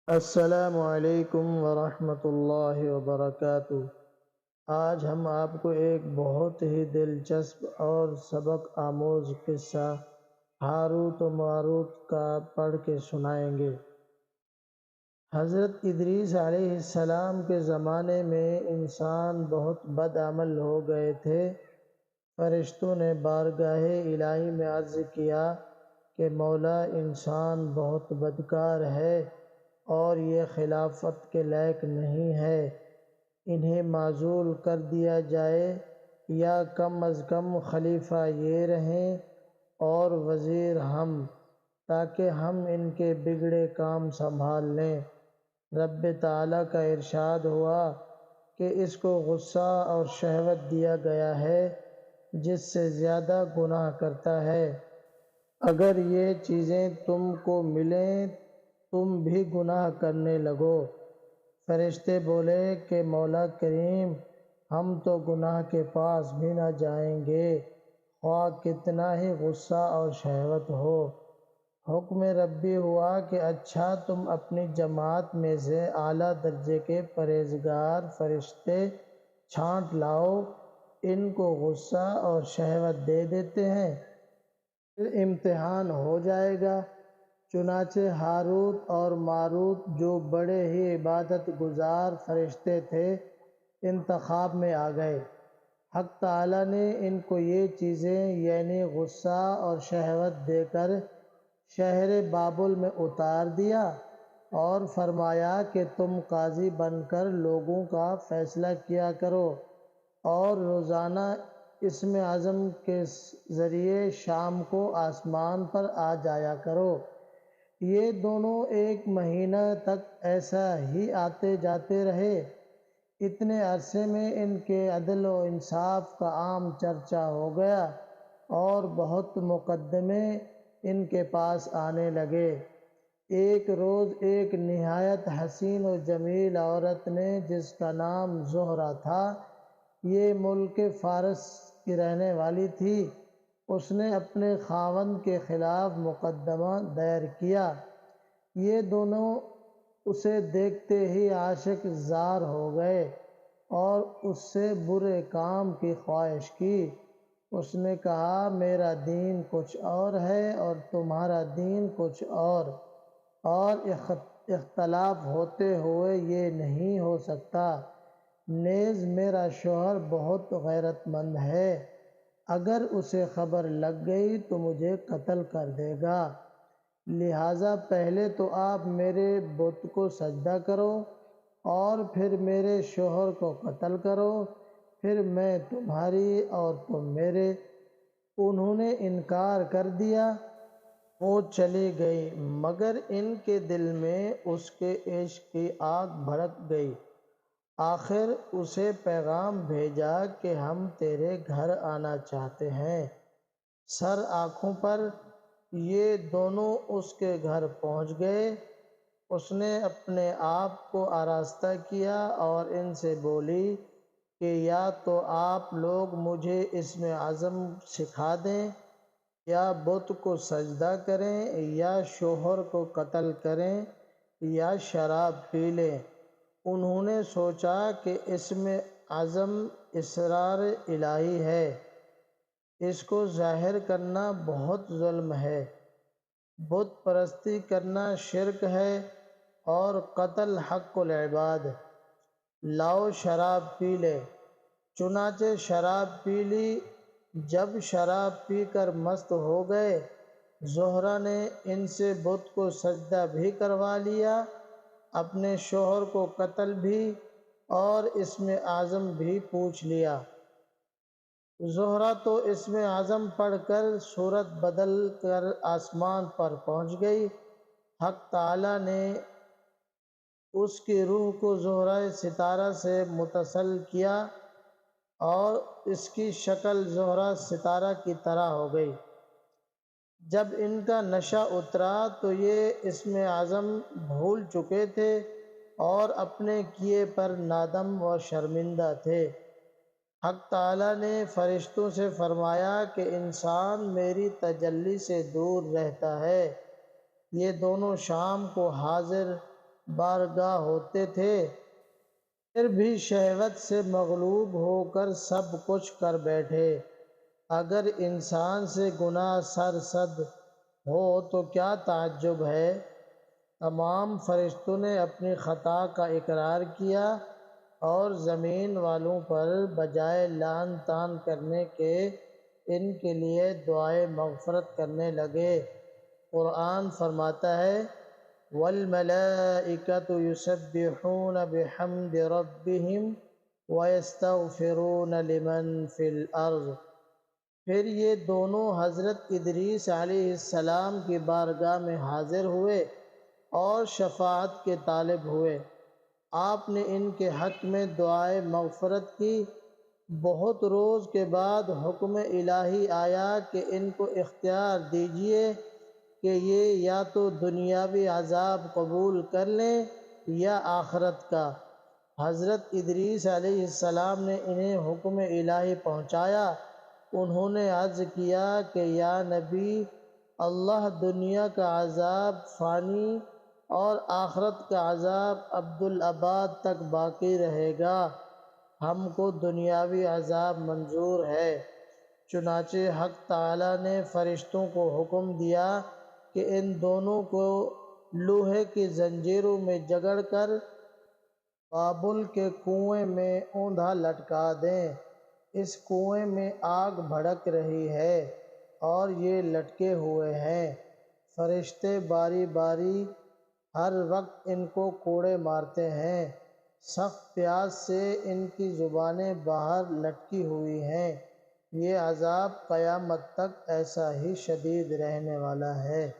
السلام علیکم ورحمۃ اللہ وبرکاتہ۔ آج ہم آپ کو ایک بہت ہی دلچسپ اور سبق آموز قصہ ہاروت و ماروت کا پڑھ کے سنائیں گے۔ حضرت ادریس علیہ السلام کے زمانے میں انسان بہت بد عمل ہو گئے تھے۔ فرشتوں نے بارگاہ الہی میں عرض کیا کہ مولا، انسان بہت بدکار ہے اور یہ خلافت کے لائق نہیں ہے، انہیں معزول کر دیا جائے یا کم از کم خلیفہ یہ رہیں اور وزیر ہم، تاکہ ہم ان کے بگڑے کام سنبھال لیں۔ رب تعالیٰ کا ارشاد ہوا کہ اس کو غصہ اور شہوت دیا گیا ہے جس سے زیادہ گناہ کرتا ہے۔ اگر یہ چیزیں تم کو ملیں تم بھی گناہ کرنے لگو۔ فرشتے بولے کہ مولا کریم، ہم تو گناہ کے پاس بھی نہ جائیں گے، خواہ کتنا ہی غصہ اور شہوت ہو۔ حکم ربی ہوا کہ اچھا، تم اپنی جماعت میں سے اعلیٰ درجے کے پرہیزگار فرشتے چھانٹ لاؤ، ان کو غصہ اور شہوت دے دیتے ہیں، پھر امتحان ہو جائے گا۔ چنانچہ ہاروت اور ماروت، جو بڑے ہی عبادت گزار فرشتے تھے، انتخاب میں آ گئے۔ حق تعالیٰ نے ان کو یہ چیزیں یعنی غصہ اور شہوت دے کر شہر بابل میں اتار دیا اور فرمایا کہ تم قاضی بن کر لوگوں کا فیصلہ کیا کرو اور روزانہ اسم اعظم کے ذریعے شام کو آسمان پر آ جایا کرو۔ یہ دونوں ایک مہینہ تک ایسا ہی آتے جاتے رہے۔ اتنے عرصے میں ان کے عدل و انصاف کا عام چرچا ہو گیا اور بہت مقدمے ان کے پاس آنے لگے۔ ایک روز ایک نہایت حسین و جمیل عورت نے، جس کا نام زہرہ تھا، یہ ملک فارس کی رہنے والی تھی، اس نے اپنے خاوند کے خلاف مقدمہ دائر کیا۔ یہ دونوں اسے دیکھتے ہی عاشق زار ہو گئے اور اس سے برے کام کی خواہش کی۔ اس نے کہا، میرا دین کچھ اور ہے اور تمہارا دین کچھ اور اختلاف ہوتے ہوئے یہ نہیں ہو سکتا۔ نیز میرا شوہر بہت غیرت مند ہے، اگر اسے خبر لگ گئی تو مجھے قتل کر دے گا، لہٰذا پہلے تو آپ میرے بت کو سجدہ کرو اور پھر میرے شوہر کو قتل کرو، پھر میں تمہاری اور تم میرے۔ انہوں نے انکار کر دیا۔ وہ چلی گئی، مگر ان کے دل میں اس کے عشق کی آگ بھڑک گئی۔ آخر اسے پیغام بھیجا کہ ہم تیرے گھر آنا چاہتے ہیں۔ سر آنکھوں پر یہ دونوں اس کے گھر پہنچ گئے۔ اس نے اپنے آپ کو آراستہ کیا اور ان سے بولی کہ یا تو آپ لوگ مجھے اسم اعظم سکھا دیں، یا بت کو سجدہ کریں، یا شوہر کو قتل کریں، یا شراب پی لیں۔ انہوں نے سوچا کہ اسم اعظم اسرار الہی ہے، اس کو ظاہر کرنا بہت ظلم ہے، بت پرستی کرنا شرک ہے اور قتل حق العباد۔ لاؤ شراب پی لے۔ چنانچہ شراب پی لی۔ جب شراب پی کر مست ہو گئے، زہرہ نے ان سے بت کو سجدہ بھی کروا لیا، اپنے شوہر کو قتل بھی اور اسم اعظم بھی پوچھ لیا۔ زہرہ تو اسم اعظم پڑھ کر صورت بدل کر آسمان پر پہنچ گئی۔ حق تعالیٰ نے اس کی روح کو زہرہ ستارہ سے متصل کیا اور اس کی شکل زہرہ ستارہ کی طرح ہو گئی۔ جب ان کا نشہ اترا تو یہ اسم اعظم بھول چکے تھے اور اپنے کیے پر نادم و شرمندہ تھے۔ حق تعالیٰ نے فرشتوں سے فرمایا کہ انسان میری تجلی سے دور رہتا ہے، یہ دونوں شام کو حاضر بارگاہ ہوتے تھے، پھر بھی شہوت سے مغلوب ہو کر سب کچھ کر بیٹھے۔ اگر انسان سے گناہ سرزد ہو تو کیا تعجب ہے؟ تمام فرشتوں نے اپنی خطا کا اقرار کیا اور زمین والوں پر بجائے لعن طعن کرنے کے ان کے لیے دعائے مغفرت کرنے لگے۔ قرآن فرماتا ہے وَالْمَلَائِكَةُ يُسَبِّحُونَ بِحَمْدِ رَبِّهِمْ وَيَسْتَغْفِرُونَ لِمَنْ فِي الْأَرْضِ۔ پھر یہ دونوں حضرت ادریس علیہ السلام کی بارگاہ میں حاضر ہوئے اور شفاعت کے طالب ہوئے۔ آپ نے ان کے حق میں دعائے مغفرت کی۔ بہت روز کے بعد حکم الہی آیا کہ ان کو اختیار دیجیے کہ یہ یا تو دنیاوی عذاب قبول کر لیں یا آخرت کا۔ حضرت ادریس علیہ السلام نے انہیں حکم الہی پہنچایا۔ انہوں نے عرض کیا کہ یا نبی اللہ، دنیا کا عذاب فانی اور آخرت کا عذاب ابدالآباد تک باقی رہے گا، ہم کو دنیاوی عذاب منظور ہے۔ چنانچہ حق تعالیٰ نے فرشتوں کو حکم دیا کہ ان دونوں کو لوہے کی زنجیروں میں جکڑ کر بابل کے کنویں میں اوندھا لٹکا دیں۔ اس کنویں میں آگ بھڑک رہی ہے اور یہ لٹکے ہوئے ہیں۔ فرشتے باری باری ہر وقت ان کو کوڑے مارتے ہیں۔ سخت پیاس سے ان کی زبانیں باہر لٹکی ہوئی ہیں۔ یہ عذاب قیامت تک ایسا ہی شدید رہنے والا ہے۔